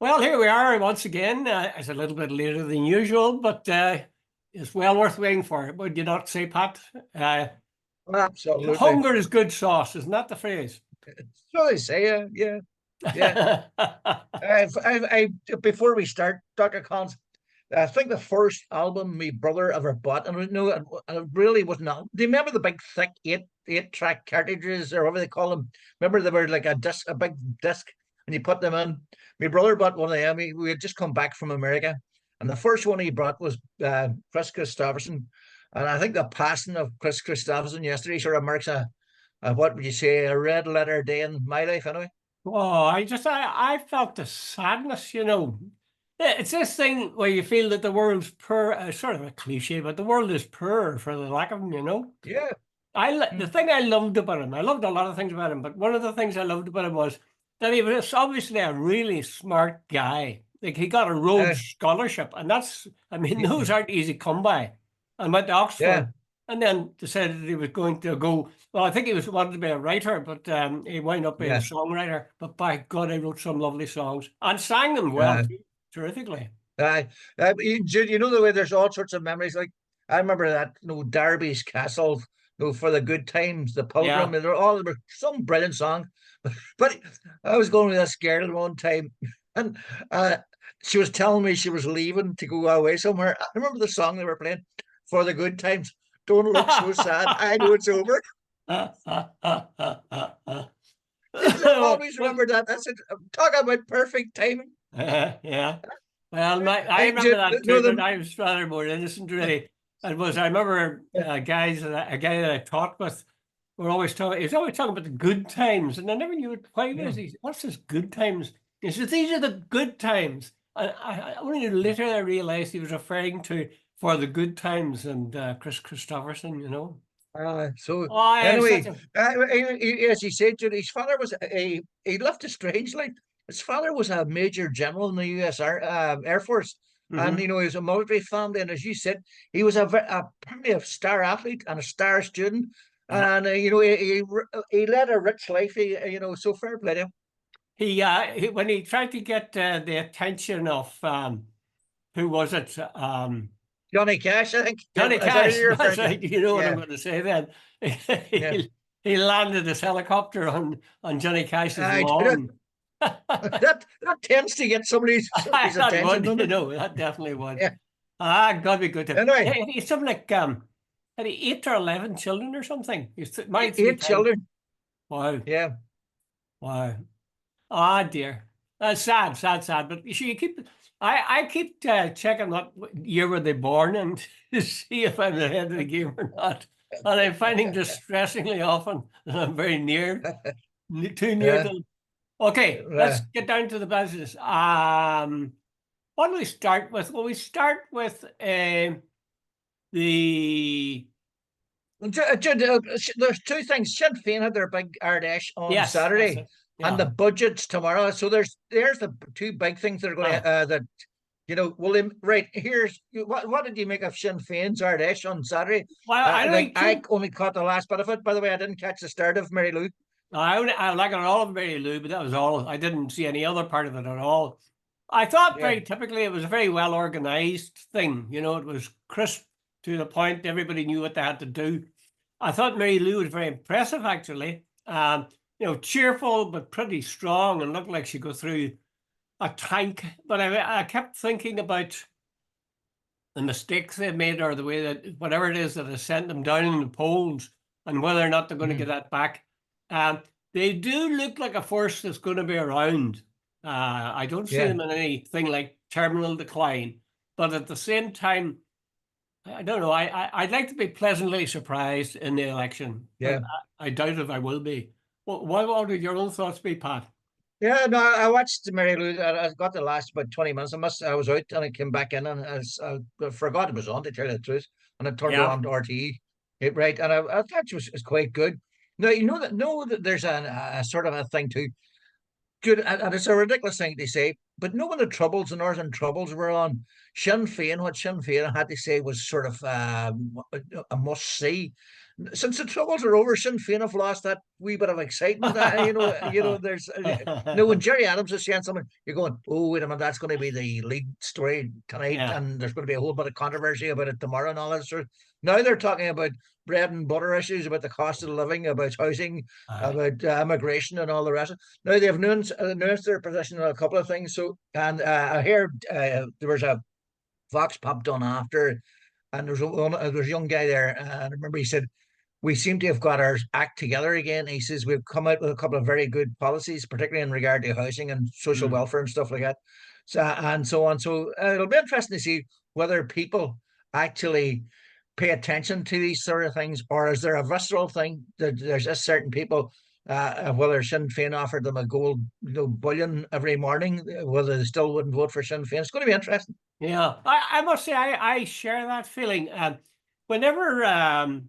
Well, here we are once again. It's a little bit later than usual, but it's well worth waiting for. Would you not say, Pat? Uh, Absolutely. Hunger is good sauce, isn't that the phrase? So they say, yeah. Before we start, Dr. Collins, I think the first album my brother ever bought, and it really was not. Do you remember the big thick eight track cartridges or whatever they call them? Remember they were like a big disc, and you put them in. My brother bought one of them. We had just come back from America, and the first one he brought was Kris Kristofferson, and I think the passing of Kris Kristofferson yesterday sort of marks a what would you say, a red letter day in my life anyway. Oh, I felt the sadness, you know. It's this thing where you feel that the world's poor, sort of a cliche, but the world is poor for the lack of him, you know. Yeah. The Mm. thing I loved about him, I loved a lot of things about him, but one of the things I loved about him was that he was obviously a really smart guy. Like he got a Uh, Rhodes Scholarship, and I mean, yeah. those aren't easy come by. And went to Yeah. Oxford, and then decided that he was going to go. Well, I think he was wanted to be a writer, but he wound up being a Yeah. songwriter. But by God, he wrote some lovely songs and sang them well Uh, too, terrifically. uh, you know the way there's all sorts of memories. Like I remember that, Derby's Castle, for the good times, the Pilgrim, Yeah. and there were some brilliant songs. But I was going with this girl one time, and she was telling me she was leaving to go away somewhere. I remember the song they were playing, "For the Good Times." Don't look so sad. I know it's over. Yes, I've always Well, remembered that. That's it. Talk about perfect timing. yeah. Well, I I remember did that too, know but them. I was rather more innocent, really. I remember a guy that I taught with, he was always talking about the good times, and I never knew why Yeah. was he, what's this good times? He said, these are the good times. And I only later I realized he was referring to for the good times and Kristofferson, you know. So Oh, yeah, such anyway, a, as he said, Jude, his father was he left a strange life. His father was a major general in the U.S. Air Force, and mm-hmm. he was a military family. And as you said, he was apparently a star athlete and a star student, Yeah. and he led a rich life. So fair play to him. When he tried to get the attention of who was it? Johnny Cash, I think. Johnny Is that who Cash. you're That's referring to? right. You know what I'm Yeah, going to say then. yeah. He landed his helicopter on Johnny Cash's I that, lawn. that tends to get somebody's That attention, would, doesn't you it? know, that definitely would. Yeah. Ah, God be good to him. Anyway, He's something like had he 8 or 11 children or something? He's married three eight times. children. Wow, Yeah. wow. Ah, dear. That's sad, sad, sad. But you see, I keep checking what year were they born and to see if I'm ahead of the game or not. And I'm finding distressingly often that I'm very too near Yeah. to them. Okay, let's Uh, get down to the business. What do we start with? Well, we start with the there's two things. Sinn Féin had their big Ardash on yes, that's Saturday, it. and Yeah. the budget's tomorrow. So there's the two big things that are going Uh, to that Well, right here's what did you make of Sinn Féin's Ardash on Saturday? well, I don't Like think I too. only caught the last bit of it. By the way, I didn't catch the start of Mary Lou. I like it all of Mary Lou, but that was all. I didn't see any other part of it at all. I thought Yeah, very typically it was a very well organized thing. You know, it was crisp to the point. Everybody knew what they had to do. I thought Mary Lou was very impressive, actually. Cheerful but pretty strong and looked like she go through a tank. But I kept thinking about the mistakes they made or the way that whatever it is that has sent them down in the polls and whether or not they're going to get mhm, that back. Um, they do look like a force that's going to be around. I don't see yeah, them in anything like terminal decline, but at the same time, I don't know. I'd like to be pleasantly surprised in the election, but yeah. I doubt if I will be. What would your own thoughts be, Pat? Yeah, no, I watched Mary Lou. I got the last about 20 minutes. I was out and I came back in and I forgot it was on, to tell you the truth. And I turned it Yeah. on to RTE. Right. And I thought was quite good. Now, know that there's a sort of a thing too. Good. And it's a ridiculous thing to say, but when the Northern Troubles were on, what Sinn Féin had to say was sort of a must see. since the Troubles are over, Sinn Féin have lost that wee bit of excitement. There's when Jerry Adams is saying something, you're going, oh, wait a minute, that's going to be the lead story tonight, Yeah, and there's going to be a whole bit of controversy about it tomorrow and all that sort. Now they're talking about bread and butter issues, about the cost of living, about housing, aye. about immigration, and all the rest. Now they've announced their position on a couple of things. So, and I heard there was a Vox popped on after, and there's a young guy there, and I remember he said, we seem to have got our act together again. He says we've come out with a couple of very good policies, particularly in regard to housing and social Mm. welfare and stuff like that. So, and so on. So it'll be interesting to see whether people actually pay attention to these sort of things, or is there a visceral thing that there's just certain people, whether Sinn Féin offered them a gold bullion every morning, whether they still wouldn't vote for Sinn Féin. It's going to be interesting. Yeah, I must say I share that feeling. Whenever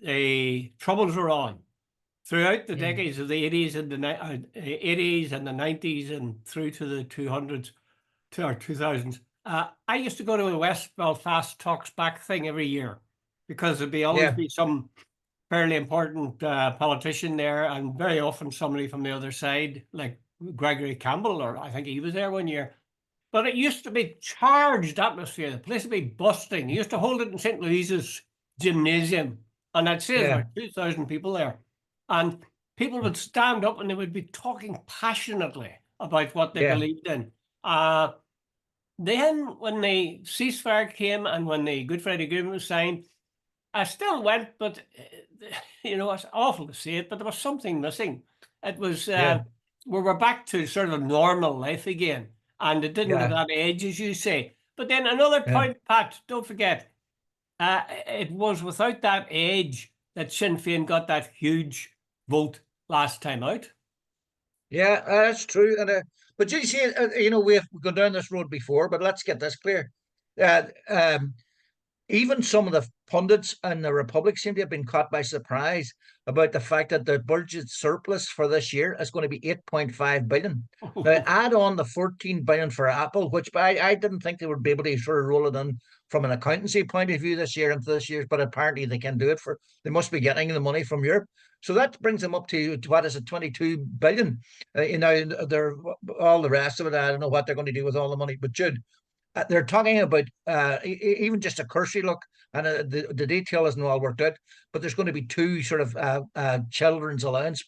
the Troubles were on, throughout the Mm. decades of the 80s and the 80s and the 90s and through to the 200s to our 2000s, I used to go to a West Belfast Talks Back thing every year because there'd always Yeah, be some fairly important politician there, and very often somebody from the other side, like Gregory Campbell, or I think he was there one year. But it used to be charged atmosphere. The place would be busting. You used to hold it in St. Louise's gymnasium, and I'd say there's yeah, about 2,000 people there. And people would stand up and they would be talking passionately about what they yeah, believed in. Uh, then, when the ceasefire came and when the Good Friday Agreement was signed, I still went, but it's awful to see it, but there was something missing. It was yeah, we were back to sort of normal life again, and it didn't have yeah, that edge, as you say. But then another yeah. point, Pat, don't forget, it was without that edge that Sinn Féin got that huge vote last time out. Yeah, that's true. But you see, we've gone down this road before, but let's get this clear. Uh, um, Even some of the pundits in the Republic seem to have been caught by surprise about the fact that the budget surplus for this year is going to be 8.5 billion. Now, add on the 14 billion for Apple, which I didn't think they would be able to sort of roll it in from an accountancy point of view this year into this year, but apparently they can do it they must be getting the money from Europe. So that brings them up to what is it, 22 billion. They're all the rest of it. I don't know what they're going to do with all the money, but Jude, they're talking about even just a cursory look, and the detail isn't all worked out. But there's going to be two sort of children's allowance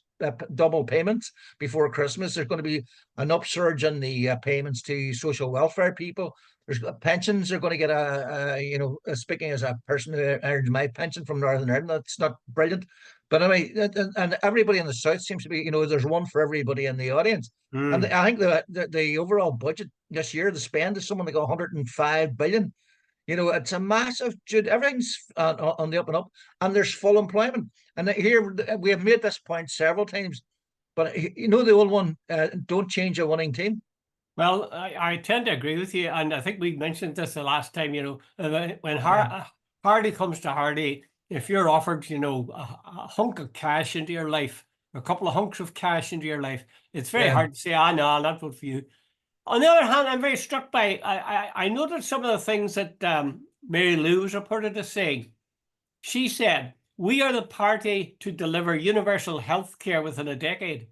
double payments before Christmas. There's going to be an upsurge in the payments to social welfare people. There's pensions are going to get speaking as a person who earns my pension from Northern Ireland, that's not brilliant. But anyway, and everybody in the south seems to be, there's one for everybody in the audience. And Mm. I think the overall budget this year, the spend is something like 105 billion. It's a massive, Jude. Everything's on the up and up, and there's full employment. And here we have made this point several times, but the old one: don't change a winning team. Well, I tend to agree with you, and I think we mentioned this the last time. When Yeah, Hardy comes to Hardy, if you're offered, a hunk of cash into your life, a couple of hunks of cash into your life, it's very yeah, hard to say, no, I'll not vote for you. On the other hand, I'm very struck by, I noted some of the things that Mary Lou was reported as saying. She said, we are the party to deliver universal health care within a decade.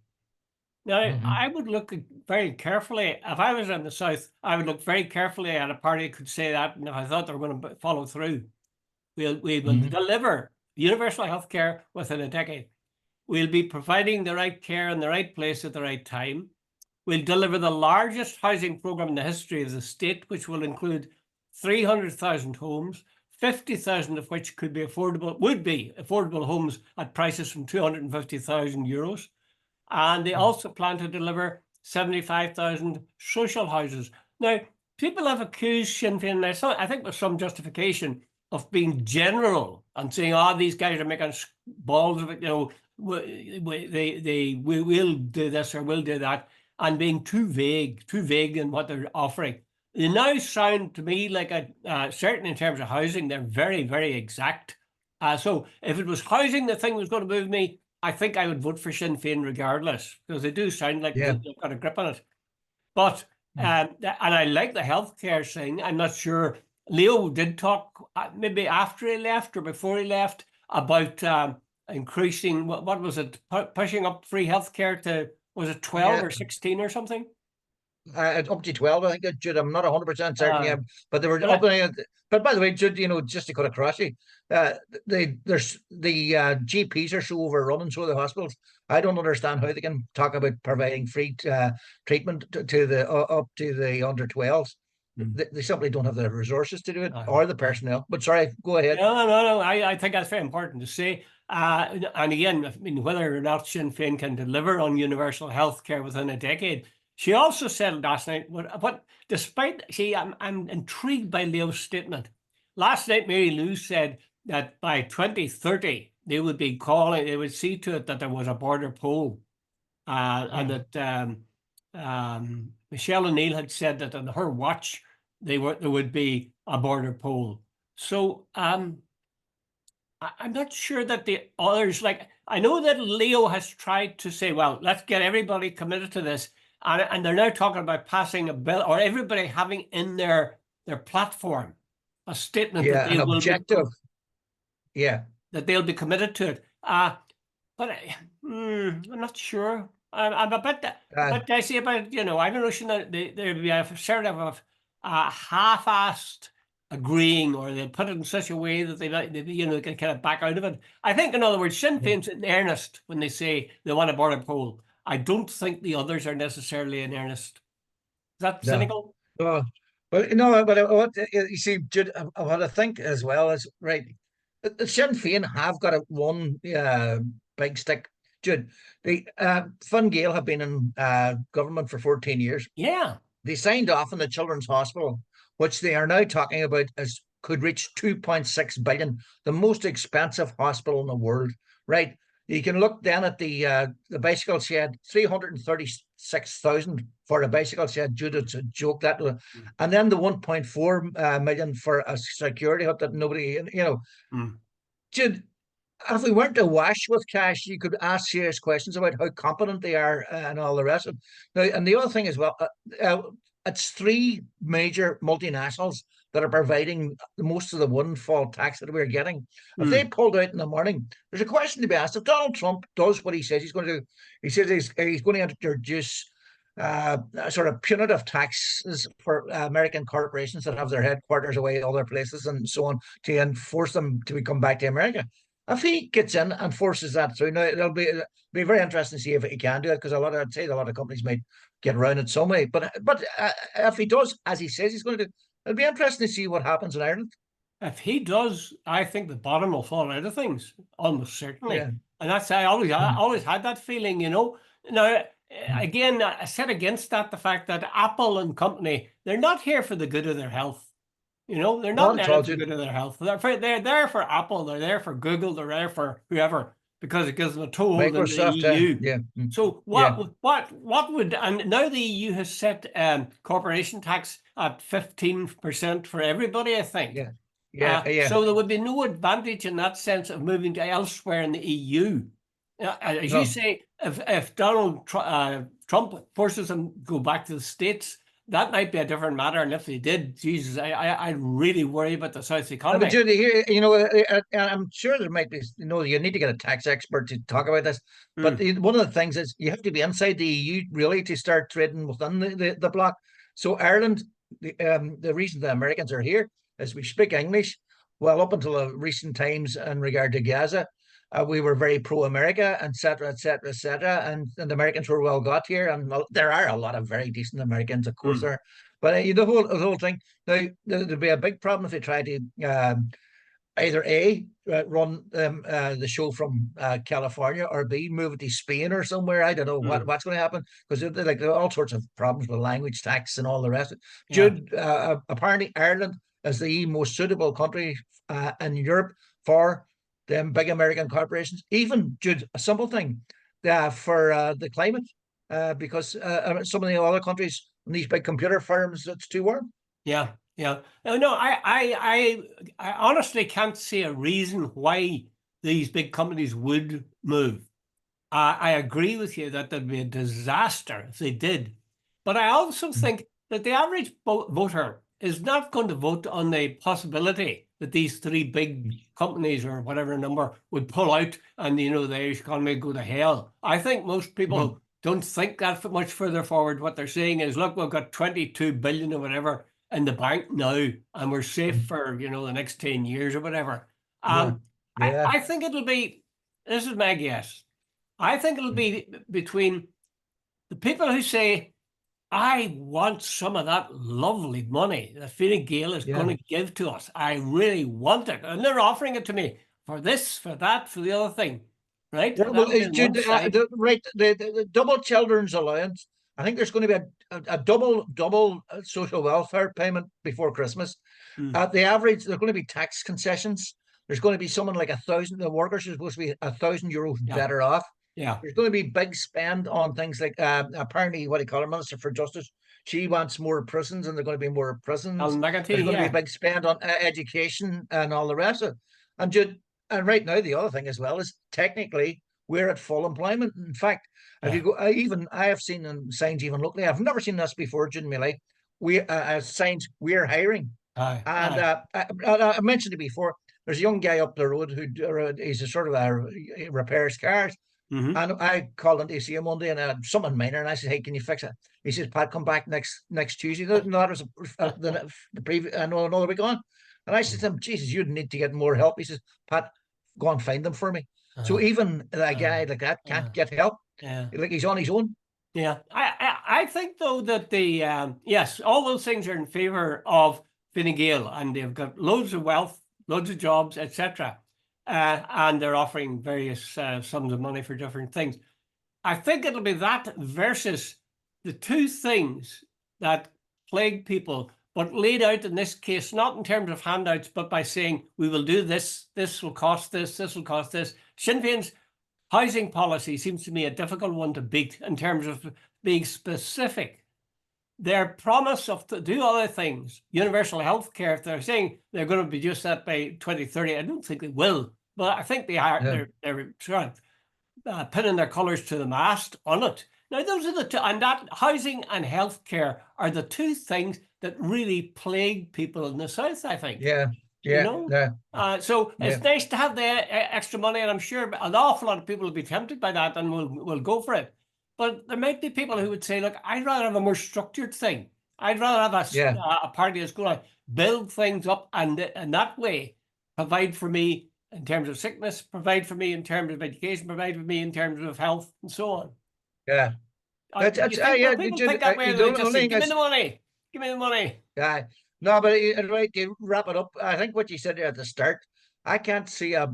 Now, hmm, I would look very carefully. If I was in the South, I would look very carefully at a party that could say that. And if I thought they were going to follow through, we will hmm, deliver universal health care within a decade. We'll be providing the right care in the right place at the right time. We'll deliver the largest housing program in the history of the state, which will include 300,000 homes, 50,000 of which would be affordable homes at prices from 250,000 euros. And they also plan to deliver 75,000 social houses. Now, people have accused Sinn Féin, I think with some justification, of being general and saying, these guys are making balls of it, we will do this or we'll do that, and being too vague in what they're offering. They now sound to me like, certainly in terms of housing, they're very, very exact. So if it was housing the thing was going to move me, I think I would vote for Sinn Féin regardless, because they do sound like yeah, they've got a grip on it. But and I like the healthcare thing. I'm not sure. Leo did talk maybe after he left or before he left about increasing, what was it, pushing up free healthcare to, was it 12 Yeah, or 16 or something? up to 12, I think, Jude. I'm not 100% certain, yeah, but they were Well, opening it. But by the way, Jude, just to cut across you, there's the GPs are so overrunning, so are the hospitals. I don't understand how they can talk about providing free treatment to the up to the under 12s. They simply don't have the resources to do it or the personnel. But sorry, go ahead. no. I think that's very important to say. And again, I mean, whether or not Sinn Féin can deliver on universal health care within a decade. She also said last night, but despite, see, I'm intrigued by Leo's statement. Last night, Mary Lou said that by 2030, they would see to it that there was a border poll. And that Michelle O'Neill had said that on her watch, there would be a border poll. So I'm not sure that the others, like, I know that Leo has tried to say, well, let's get everybody committed to this. And they're now talking about passing a bill or everybody having in their platform a statement that Yeah, they an will be, objective. Yeah. that they'll be committed to it. But I'm not sure. I'm a bit dicey about, I don't know, there'd be a sort of a half-assed agreeing, or they put it in such a way that they can kind of back out of it. I think, in other words, Sinn Féin's in earnest when they say they want a border poll. I don't think the others are necessarily in earnest. Is that No. cynical? Oh, well, but what you see, Jude, what I think as well is right. The Sinn Féin have got one big stick, Jude. The Fine Gael have been in government for 14 years. Yeah. They signed off on the Children's Hospital, which they are now talking about as could reach 2.6 billion, the most expensive hospital in the world. Right. You can look then at the bicycle shed, 336,000 for a bicycle shed. Jude, it's a joke that, and then the 1.4 million for a security hut that nobody, Jude, if we weren't awash with cash, you could ask serious questions about how competent they are and all the rest of it. Now, and the other thing as well, it's three major multinationals that are providing most of the windfall tax that we're getting. If they pulled out in the morning, there's a question to be asked. If Donald Trump does what he says he's going to do, he says he's going to introduce sort of punitive taxes for American corporations that have their headquarters away other places and so on to enforce them to come back to America. If he gets in and forces that through, now it'll be very interesting to see if he can do it, because I'd say a lot of companies might get around it some way. But if he does, as he says he's going to do, it'll be interesting to see what happens in Ireland. If he does, I think the bottom will fall out of things, almost certainly. Yeah. And I always had that feeling, Now, again, I said against that the fact that Apple and company, they're not here for the good of their health. They're not there for the good of their health. They're there for Apple, they're there for Google, they're there for whoever, because it gives them a toehold in the EU. Yeah. So what would, and now the EU has set corporation tax at 15% for everybody, I think. Yeah. So there would be no advantage in that sense of moving to elsewhere in the EU. As you say, if Donald Trump forces them to go back to the States, that might be a different matter. And if they did, Jesus, I really worry about the South economy. But Judy, here, I'm sure there might be, you need to get a tax expert to talk about this. But one of the things is you have to be inside the EU really to start trading within the bloc. So Ireland, the reason the Americans are here is we speak English. Well, up until recent times in regard to Gaza, we were very pro-America, et cetera, et cetera, et cetera. And the Americans were well got here. And there are a lot of very decent Americans, of course, there. But the whole thing, now, there'd be a big problem if they try to either A, run the show from California, or B, move it to Spain or somewhere. I don't know what's going to happen, because there are all sorts of problems with language tax and all the rest of it. Jude, apparently Ireland is the most suitable country in Europe for them big American corporations. Even, Jude, a simple thing for the climate, because some of the other countries, these big computer firms, it's too warm. Yeah. No, I honestly can't see a reason why these big companies would move. I agree with you that there'd be a disaster if they did. But I also think that the average voter is not going to vote on the possibility that these three big companies or whatever number would pull out and, the Irish economy would go to hell. I think most people don't think that much further forward. What they're saying is, look, we've got 22 billion or whatever in the bank now, and we're safe for, the next 10 years or whatever. I think it'll be, this is my guess, I think it'll be between the people who say, I want some of that lovely money that Fine Gael is going to give to us. I really want it. And they're offering it to me for this, for that, for the other thing. Right? Yeah, well, Jude, the double children's allowance, I think there's going to be a double social welfare payment before Christmas. At the average, there's going to be tax concessions. There's going to be someone like 1,000. The workers are supposed to be €1,000 better off. Yeah. There's going to be big spend on things like apparently what do you call her, Minister for Justice. She wants more prisons, and they're going to be more prisons. There's going to be a big spend on education and all the rest of it. And right now, the other thing as well is technically we're at full employment. In fact, if you go, I have seen signs even locally. I've never seen this before, Jude, in my life. We signs we're hiring. I mentioned it before. There's a young guy up the road who he's a sort of repairs cars. And I called him to see him one day, and something minor, and I said, "Hey, can you fix it?" He says, "Pat, come back next Tuesday." No, that was the previous, another week on. And I said to him, "Jesus, you'd need to get more help." He says, "Pat, go and find them for me." So even a guy like that can't get help. Like he's on his own. Yeah, I think though that the yes, all those things are in favour of Fine Gael, and they've got loads of wealth, loads of jobs, etc. And they're offering various sums of money for different things. I think it'll be that versus the two things that plague people, but laid out in this case, not in terms of handouts, but by saying, we will do this, this will cost this will cost this. Sinn Féin's housing policy seems to me a difficult one to beat in terms of being specific. Their promise to do other things, universal health care, if they're saying they're going to reduce that by 2030, I don't think they will. But I think they are. They're pinning their colours to the mast on it. Now, those are the two, and that housing and healthcare are the two things that really plague people in the south, I think. So it's nice to have the extra money, and I'm sure an awful lot of people will be tempted by that and will go for it. But there might be people who would say, look, I'd rather have a more structured thing. I'd rather have a party that's going to build things up and in that way provide for me in terms of sickness, provide for me in terms of education, provide for me in terms of health, and so on. Yeah. People think that way, they just say, give me the money. Give me the money. Yeah. No, but right, to wrap it up, I think what you said there at the start, I can't see a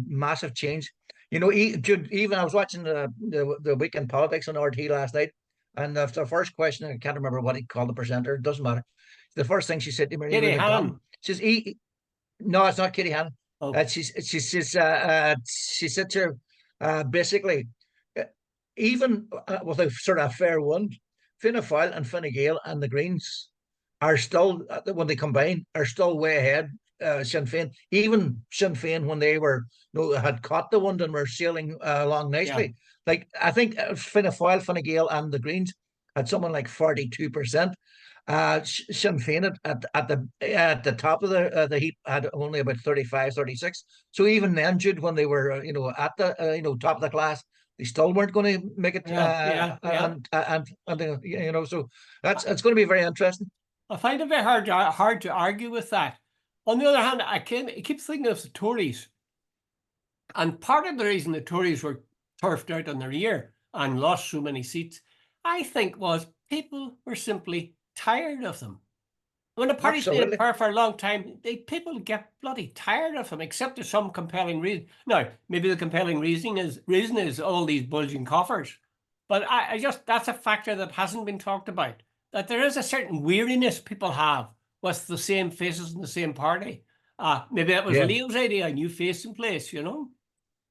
massive change. Even I was watching the Weekend Politics on RT last night, and the first question, I can't remember what he called the presenter, it doesn't matter. The first thing she said to me, Katie Hannon. She says, no, it's not Katie Hannon. Okay. She said to her, basically, even with a sort of fair wind, Fianna Fáil and Fine Gael and the Greens are still, when they combine, are still way ahead. Sinn Féin, even Sinn Féin, when they were had caught the wind and were sailing along nicely. Like I think Fianna Fáil, Fine Gael, and the Greens had something like 42%. Sinn Féin at the top of the heap had only about 35, 36. So even then, Jude, when they were at the top of the class, they still weren't going to make it. And so it's going to be very interesting. I find it very hard to argue with that. On the other hand, I keep thinking of the Tories, and part of the reason the Tories were turfed out on their ear and lost so many seats, I think, was people were simply tired of them. When a party's been in power for a long time, people get bloody tired of them, except there's some compelling reason. Now, maybe the compelling reason is all these bulging coffers, but I just, that's a factor that hasn't been talked about, that there is a certain weariness people have with the same faces in the same party. Maybe that was Leo's idea, a new face in place, Well,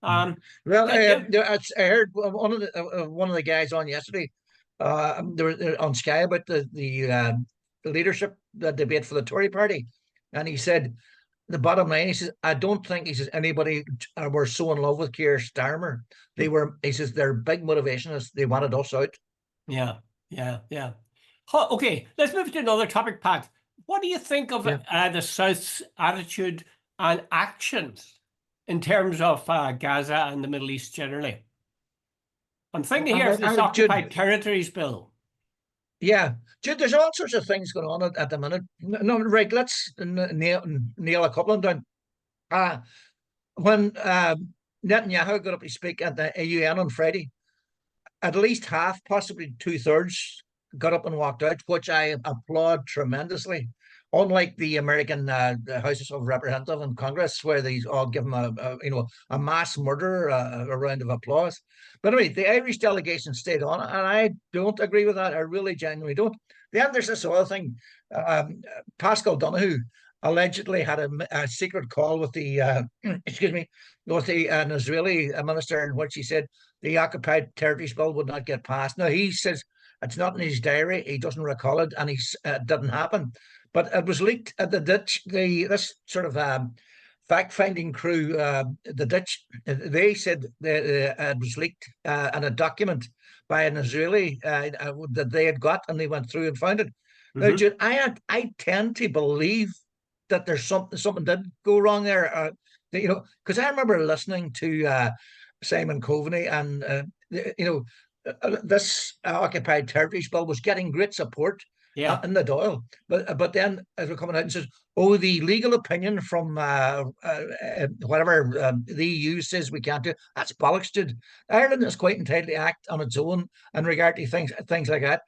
I heard one of the guys on yesterday, they were on Sky about the leadership, the debate for the Tory party, and he said the bottom line. He says, I don't think, he says, anybody were so in love with Keir Starmer. He says their big motivation is they wanted us out. Yeah. Okay, let's move to another topic, Pat. What do you think of the South's attitude and actions in terms of Gaza and the Middle East generally. I'm thinking here of this occupied territories bill. Yeah, Jude, there's all sorts of things going on at the minute. No, right, let's nail a couple of them down. When Netanyahu got up to speak at the UN on Friday, at least half, possibly two-thirds, got up and walked out, which I applaud tremendously. Unlike the American Houses of Representatives and Congress, where they all give him a mass murder, a round of applause. But anyway, the Irish delegation stayed on, and I don't agree with that. I really genuinely don't. Then there's this other thing. Pascal Donoghue allegedly had a secret call with the excuse me, with an Israeli minister, in which he said the occupied territories bill would not get passed. Now he says it's not in his diary. He doesn't recall it, and it didn't happen. But it was leaked at the ditch. This sort of fact-finding crew, the ditch, they said it was leaked in a document by an Israeli that they had got, and they went through and found it. Now, Jude, I tend to believe that there's something did go wrong there. Because I remember listening to Simon Coveney, and this occupied territories bill was getting great support in the Dáil, but then as we're coming out and says, oh, the legal opinion from whatever the EU says we can't do, that's bollocks, dude. Ireland is quite entitled to act on its own in regard to things like that.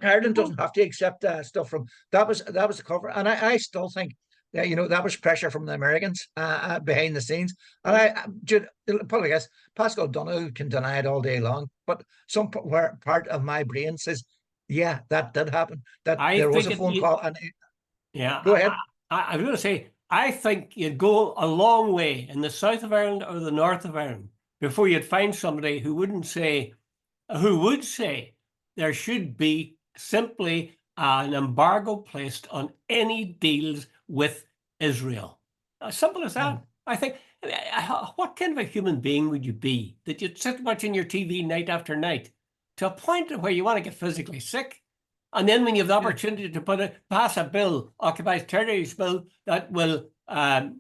Ireland doesn't have to accept stuff from that was the cover, and I still think that was pressure from the Americans behind the scenes. And probably guess Pascal Donoghue can deny it all day long, but some part of my brain says, yeah, that did happen. That there was a phone call. And go ahead. I was going to say, I think you'd go a long way in the south of Ireland or the north of Ireland before you'd find somebody who would say there should be simply an embargo placed on any deals with Israel. As simple as that. I think, what kind of a human being would you be that you'd sit watching your TV night after night to a point where you want to get physically sick? And then when you have the opportunity to pass a bill, occupied territories bill, that will ban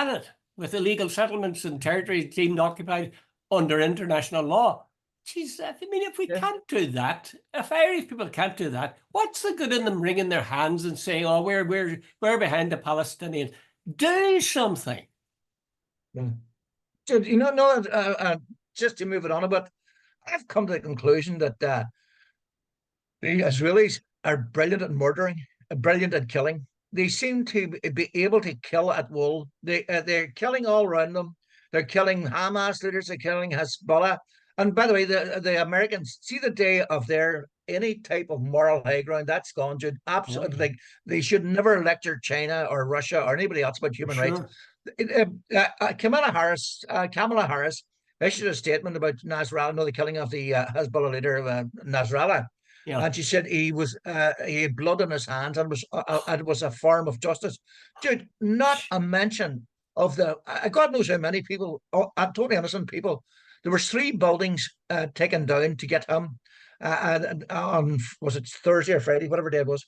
it with illegal settlements in territories deemed occupied under international law. Jeez, I mean, if we can't do that, if Irish people can't do that, what's the good in them wringing their hands and saying, "Oh, we're behind the Palestinians"? Do something. So, just to move it on a bit, I've come to the conclusion that the Israelis are brilliant at murdering, brilliant at killing. They seem to be able to kill at will. They're killing all around them. They're killing Hamas leaders. They're killing Hezbollah. And by the way, the Americans see the day of their any type of moral high ground. That's gone, Jude. Absolutely, they should never lecture China or Russia or anybody else about human rights. Kamala Harris issued a statement about Nasrallah, the killing of the Hezbollah leader Nasrallah. Yeah. And she said he had blood on his hands and it was a form of justice. Dude, not a mention of God knows how many people, totally innocent people. There was 3 buildings taken down to get him on, was it Thursday or Friday, whatever day it was.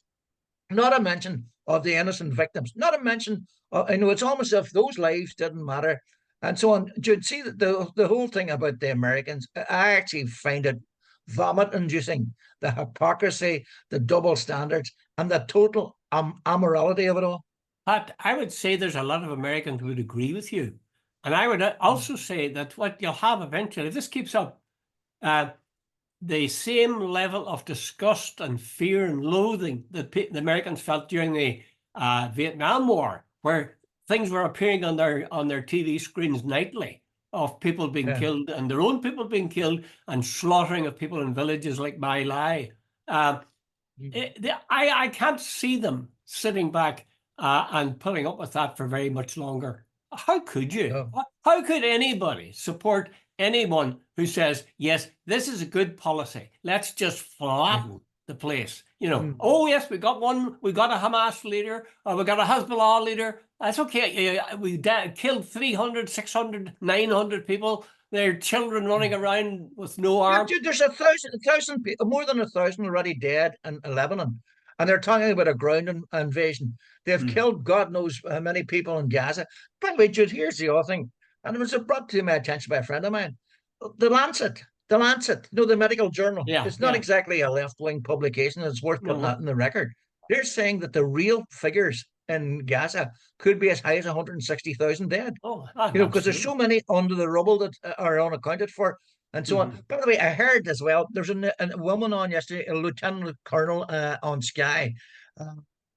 Not a mention of the innocent victims. Not a mention of, it's almost as if those lives didn't matter and so on. Jude, see the whole thing about the Americans, I actually find it vomit-inducing, the hypocrisy, the double standards, and the total amorality of it all. Pat, I would say there's a lot of Americans who would agree with you. And I would also say that what you'll have eventually, if this keeps up, the same level of disgust and fear and loathing that the Americans felt during the Vietnam War, where things were appearing on their TV screens nightly of people being killed and their own people being killed and slaughtering of people in villages like My Lai. I can't see them sitting back and putting up with that for very much longer. How could you? No. How could anybody support anyone who says, yes, this is a good policy, let's just flatten the place? Oh, yes, we got a Hamas leader, or we got a Hezbollah leader. That's okay. We killed 300, 600, 900 people. Their children running around with no arms. Dude, there's 1,000 people, more than 1,000 already dead in Lebanon. and they're talking about a ground invasion. They've killed God knows how many people in Gaza. By the way, Jude, here's the other thing, and it was brought to my attention by a friend of mine. The Lancet, the medical journal. Yeah, It's not yeah. exactly a left-wing publication. It's worth putting that No. in the record. They're saying that the real figures in Gaza could be as high as 160,000 dead. Oh, Because there's so many under the rubble that are unaccounted for, and so on. By the way, I heard as well, there's a woman on yesterday, a lieutenant colonel on Sky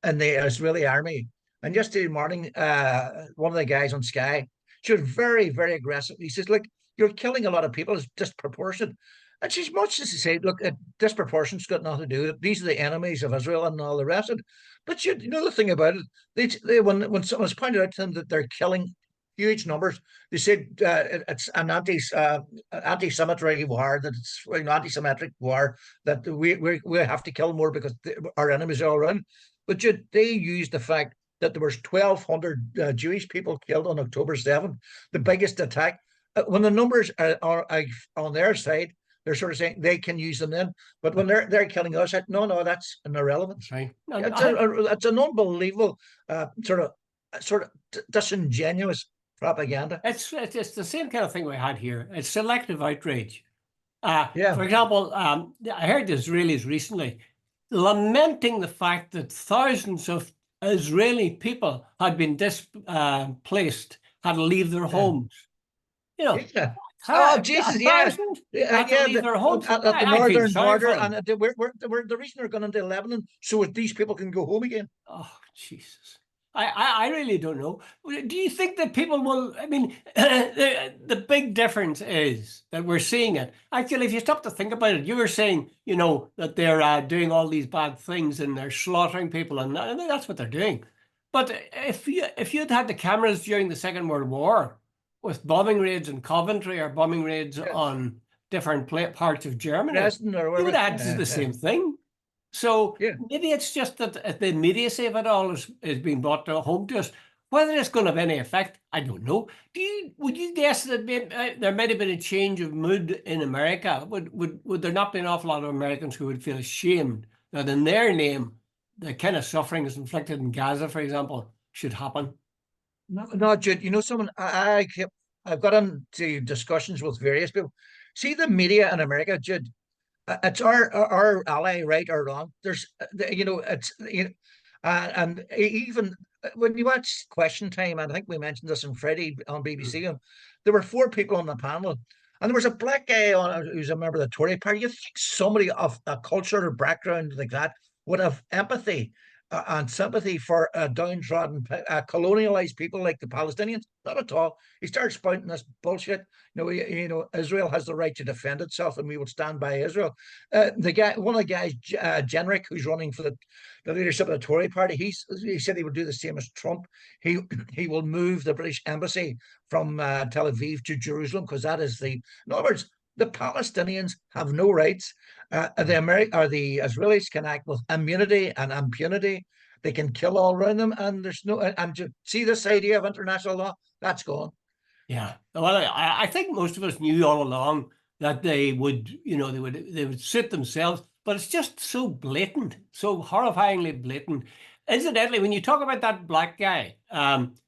in the Israeli army. And yesterday morning, one of the guys on Sky, she was very, very aggressive. He says, look, you're killing a lot of people. It's disproportionate. And she's much as to say, look, disproportionate's got nothing to do with it. These are the enemies of Israel and all the rest of it. But you know the thing about it, when someone's pointed out to them that they're killing huge numbers, they said it's an anti-Semitic war, that it's an anti-Semitic war, that we have to kill more because our enemies are all around. But they used the fact that there was 1,200 Jewish people killed on October 7th, the biggest attack. When the numbers are on their side, they're sort of saying they can use them then, but when they're killing us, no, that's an irrelevance. Right. It's an unbelievable sort of disingenuous propaganda. It's the same kind of thing we had here. It's selective outrage. Yeah. For example, I heard the Israelis recently lamenting the fact that thousands of Israeli people had been displaced, had to leave their homes. Yeah. Oh Jesus! Yeah, leave their homes at the northern border, and the reason they're going into Lebanon so that these people can go home again. Oh Jesus! I really don't know. Do you think that people will? I mean, the big difference is that we're seeing it. Actually, if you stop to think about it, you were saying, that they're doing all these bad things and they're slaughtering people, and that's what they're doing. But if you'd had the cameras during the Second World War, with bombing raids in Coventry or bombing raids on different parts of Germany, you would add to the same thing. So maybe it's just that the immediacy of it all is being brought home to us. Whether it's going to have any effect, I don't know. Would you guess that there might have been a change of mood in America? Would there not be an awful lot of Americans who would feel ashamed that in their name the kind of suffering that's inflicted in Gaza, for example, should happen? No, Jude. Someone I've got into discussions with various people. See the media in America, Jude. It's our ally, right or wrong. There's, it's and even when you watch Question Time, and I think we mentioned this on Friday on BBC, there were 4 people on the panel, and there was a black guy on who's a member of the Tory party. You think somebody of a culture or background like that would have empathy and sympathy for downtrodden, colonialized people like the Palestinians? Not at all. He starts spouting this bullshit. Israel has the right to defend itself, and we will stand by Israel. One of the guys, Jenrick, who's running for the leadership of the Tory party, he said he would do the same as Trump. He will move the British embassy from Tel Aviv to Jerusalem, because that is in other words, the Palestinians have no rights. The Israelis can act with immunity and impunity. They can kill all around them, and there's no. And see this idea of international law, that's gone. Yeah, well, I think most of us knew all along that they would suit themselves, but it's just so blatant, so horrifyingly blatant. Incidentally, when you talk about that black guy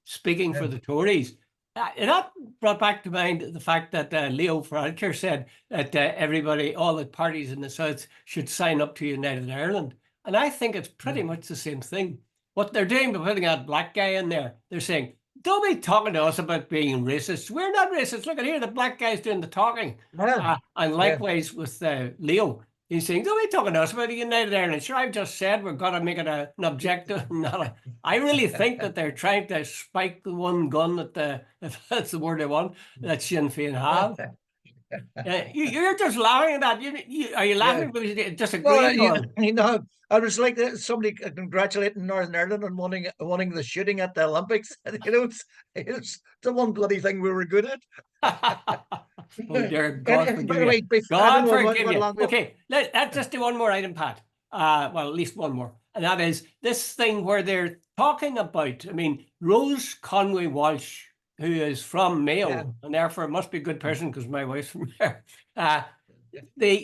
speaking for the Tories, that brought back to mind the fact that Leo Varadkar said that all the parties in the South should sign up to United Ireland. And I think it's pretty much the same thing. What they're doing by putting that black guy in there, they're saying, don't be talking to us about being racist. We're not racist. Look at here, the black guy's doing the talking. And likewise with Leo. He's saying, don't be talking to us about the United Ireland. Sure, I've just said we're going to make it an objective. I really think that they're trying to spike the one gun if that's the word they want, that Sinn Féin have. You're just laughing at that. Are you laughing because you disagree? Well, I was like somebody congratulating Northern Ireland on winning the shooting at the Olympics. It's the one bloody thing we were good at. Oh dear God, forgive you. God forgive you. Okay, let's just do one more item, Pat. Well, at least one more. And that is this thing where they're talking about, Rose Conway Walsh, who is from Mayo, and therefore must be a good person because my wife's from there.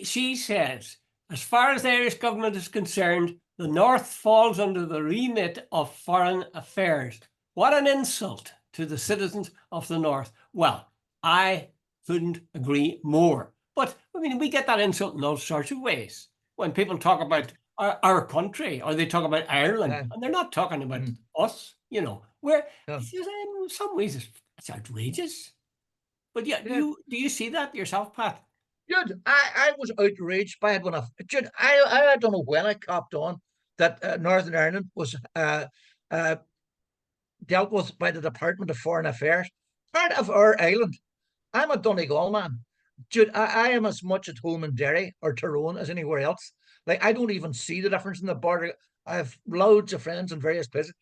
She says, as far as the Irish government is concerned, the North falls under the remit of foreign affairs. What an insult to the citizens of the North. Well, I couldn't agree more. But, I mean, we get that insult in all sorts of ways. When people talk about our country, or they talk about Ireland, and they're not talking about us, you know, where in some ways it's outrageous. But yeah, do you see that yourself, Pat? Jude, I was outraged by it when Jude, I don't know when I copped on that Northern Ireland was dealt with by the Department of Foreign Affairs, part of our island. I'm a Donegal man. Jude, I am as much at home in Derry or Tyrone as anywhere else. Like, I don't even see the difference in the border. I have loads of friends in various places.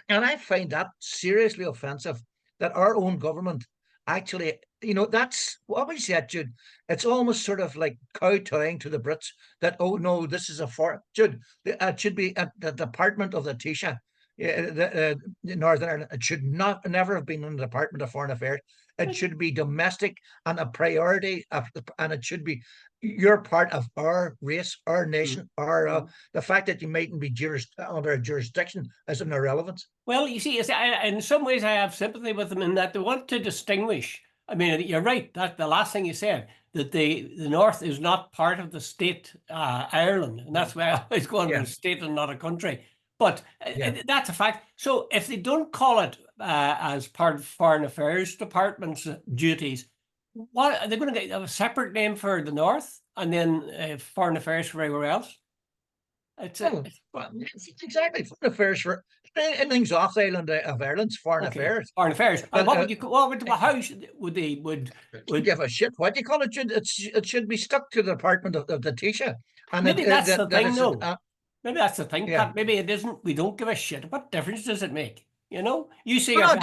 And I find that seriously offensive that our own government actually, that's what we said, Jude. It's almost sort of like kowtowing to the Brits that, oh no, this is a foreign. Jude, it should be at the Department of the Taoiseach, Northern Ireland. It should never have been in the Department of Foreign Affairs. It should be domestic and a priority, and it should be you're part of our race, our nation, the fact that you mightn't be under a jurisdiction is an irrelevance. Well, you see, in some ways I have sympathy with them in that they want to distinguish. I mean, you're right, that the last thing you said, that the North is not part of the state Ireland, and that's why I always go on a state and not a country. But that's a fact. So if they don't call it as part of Foreign Affairs Department's duties, what are they going to get a separate name for the North and then Foreign Affairs for everywhere else? Exactly. Foreign Affairs for anything's off the island of Ireland's Foreign Affairs. Foreign Affairs. And how would they give a shit what you call it? It should be stuck to the Department of the Taoiseach. And maybe that's the thing, though. Maybe that's the thing, yeah. Pat. Maybe it isn't. We don't give a shit. What difference does it make? You know, you see, no, I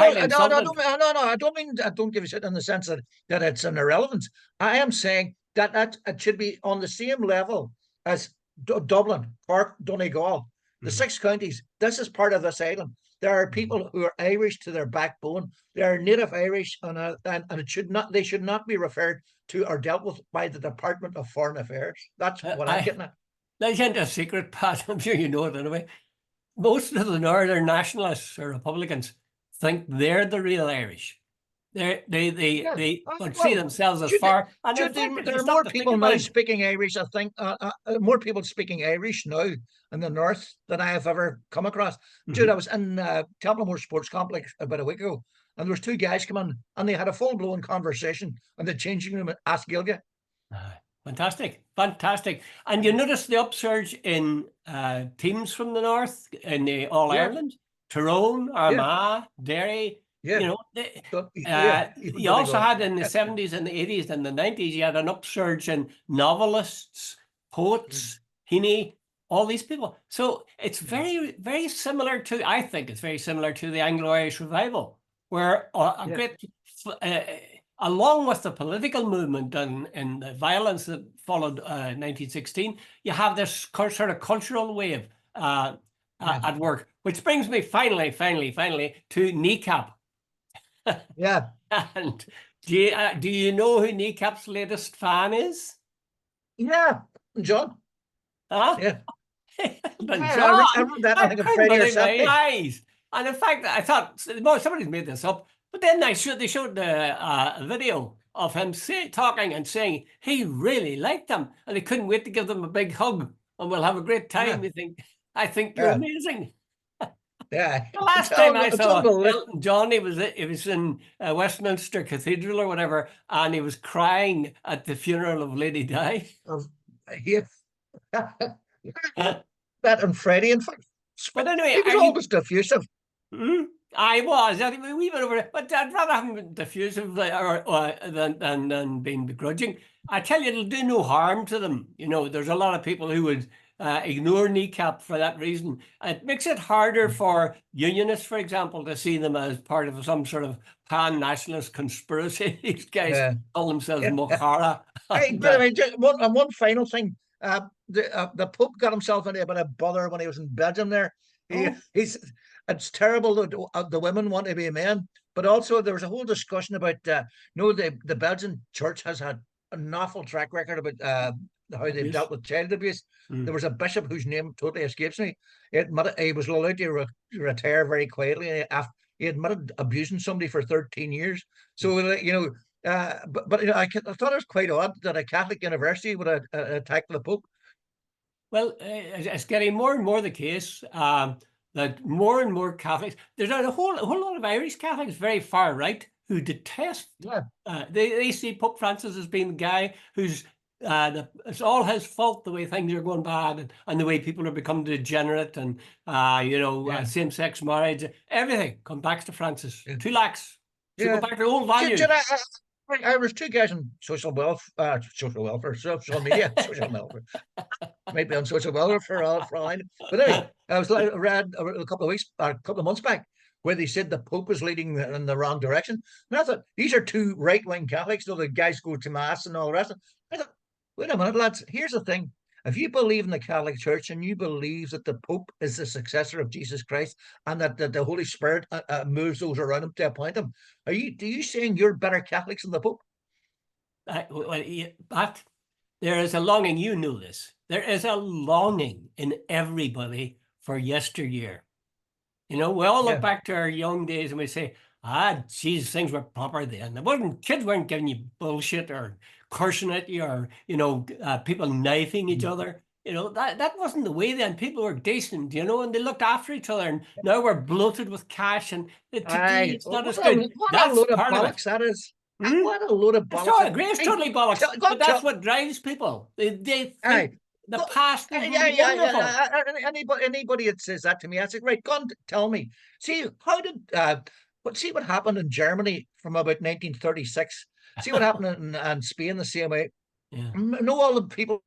don't mean I don't give a shit in the sense that it's an irrelevance. I am saying that it should be on the same level as Dublin, Cork, Donegal, the 6 counties. This is part of this island. There are people who are Irish to their backbone. They are native Irish, and it should not. They should not be referred to or dealt with by the Department of Foreign Affairs. That's what I'm getting at. Let's into a secret, Pat. I'm sure you know it anyway. Most of the Northern nationalists or Republicans think they're the real Irish. They see themselves as far. And there are more people now speaking Irish. I think more people speaking Irish now in the North than I have ever come across. Jude, I was in Templemore Sports Complex about a week ago, and there was 2 guys come in, and they had a full-blown conversation in the changing room at Asgilga. Fantastic. And you notice the upsurge in teams from the North in the All Ireland, Tyrone, Armagh, Derry. You know, you also had in the 70s and the 80s and the 90s, you had an upsurge in novelists, poets, Heaney, all these people. So it's very, very similar to, I think it's very similar to the Anglo-Irish Revival, where along with the political movement and the violence that followed 1916, you have this sort of cultural wave at work, which brings me finally to Kneecap. Yeah. And do you know who Kneecap's latest fan is? Yeah, John. Huh? Yeah. But yeah, John, I read that. I think my eyes. And in fact, I thought, somebody's made this up. But then they showed the video of him talking and saying he really liked them and he couldn't wait to give them a big hug and we'll have a great time. I think you're amazing. Yeah. The last time I saw Elton John, he was in Westminster Cathedral or whatever, and he was crying at the funeral of Lady Di. That and Freddie, in fact. But anyway, he was always diffusive. I was a wee bit over it, but I'd rather have him been diffusive than being begrudging. I tell you, it'll do no harm to them. You know, there's a lot of people who would ignore Kneecap for that reason. It makes it harder for unionists, for example, to see them as part of some sort of pan-nationalist conspiracy. These guys call themselves Mohara. Hey, by the way, just one final thing. The Pope got himself into a bit of bother when he was in Belgium there. It's terrible that the women want to be men, but also there was a whole discussion about the Belgian church has had an awful track record about how they Abuse. dealt with child abuse. Mm. There was a bishop whose name totally escapes me. He was allowed to retire very quietly after he admitted abusing somebody for 13 years. So, but I thought it was quite odd that a Catholic university would attack the Pope. Well, it's getting more and more the case that more and more Catholics, there's a whole lot of Irish Catholics very far right who detest. Yeah. They see Pope Francis as being the guy who's it's all his fault the way things are going bad, and the way people are becoming degenerate, and same-sex marriage, everything comes back to Francis. Yeah. 2 lakhs. So Yeah. go back to old values. I was 2 guys on social media, social welfare. Might be on social welfare for all I know. But anyway, I read a couple of months back where they said the Pope was leading in the wrong direction. And I thought, these are 2 right-wing Catholics, the guys go to mass and all the rest. I thought, wait a minute, lads, here's the thing. If you believe in the Catholic Church and you believe that the Pope is the successor of Jesus Christ and that the Holy Spirit moves those around him to appoint him, do you saying you're better Catholics than the Pope? But there is a longing, you know this. There is a longing in everybody for yesteryear. We all look back to our young days and we say, Jesus, things were proper then. Kids weren't giving you bullshit or cursing at you or, people knifing each other. That wasn't the way then. People were decent, and they looked after each other. And now we're bloated with cash and today it's not as good. What a load of bollocks that is. What a load of bollocks. It's totally bollocks. But that's what drives people. They think the past is wonderful. Anybody that says that to me, I say, right, go on, tell me. See, see what happened in Germany from about 1936. See what happened in Spain the same way. Yeah. Know all the people